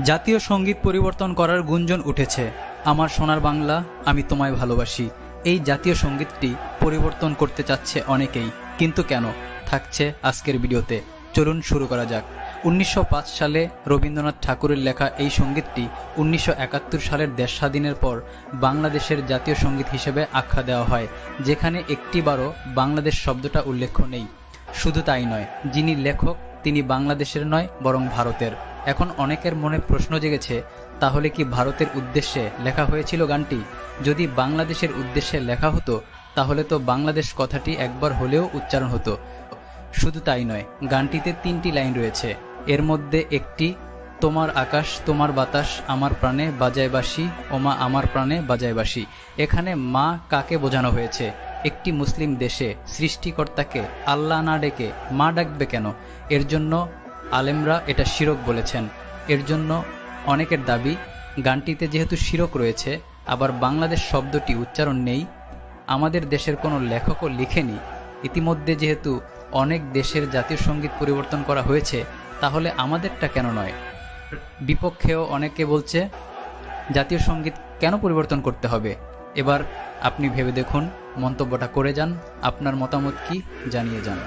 জাতীয় সঙ্গীত পরিবর্তন করার গুঞ্জন উঠেছে। আমার সোনার বাংলা, আমি তোমায় ভালোবাসি। এই জাতীয় সঙ্গীতটি পরিবর্তন করতে চাচ্ছে অনেকেই, কিন্তু কেন? থাকছে আজকের ভিডিওতে। চলুন শুরু করা যাক। 1905 সালে রবীন্দ্রনাথ ঠাকুরের লেখা এই সঙ্গীতটি 1971 সালের দেশ স্বাধীনের পর বাংলাদেশের জাতীয় সঙ্গীত হিসেবে আখ্যা দেওয়া হয়, যেখানে একটিবারও বাংলাদেশ শব্দটা উল্লেখ নেই। শুধু তাই নয়, যিনি লেখক তিনি বাংলাদেশের নয় বরং ভারতের। এখন অনেকের মনে প্রশ্ন জেগেছে, তাহলে কি ভারতের উদ্দেশ্যে লেখা হয়েছিল গানটি? যদি বাংলাদেশের উদ্দেশ্যে লেখা হতো তাহলে তো বাংলাদেশ কথাটি একবার হলেও উচ্চারণ হতো। শুধু তাই নয়, গানটিতে 3টি লাইন রয়েছে। এর মধ্যে একটি, তোমার আকাশ তোমার বাতাস আমার প্রাণে বাজায় বাঁশি, ওমা আমার প্রাণে বাজায় বাঁশি। এখানে মা কাকে বোঝানো হয়েছে? একটি মুসলিম দেশে সৃষ্টিকর্তাকে আল্লাহ না ডেকে মা ডাকবে কেন? এর জন্য আলেমরা এটা শিরক বলেছেন। এর জন্য অনেকের দাবি, গানটিতে যেহেতু শিরক রয়েছে, আবার বাংলাদেশ শব্দটি উচ্চারণ নেই, আমাদের দেশের কোনো লেখকও লিখেনি। ইতিমধ্যে যেহেতু অনেক দেশের জাতীয় সঙ্গীত পরিবর্তন করা হয়েছে, তাহলে আমাদেরটা কেন নয়? বিপক্ষেও অনেকে বলছে জাতীয় সঙ্গীত কেন পরিবর্তন করতে হবে। এবার আপনি ভেবে দেখুন, মন্তব্যটা করে যান, আপনার মতামত কি জানিয়ে যান।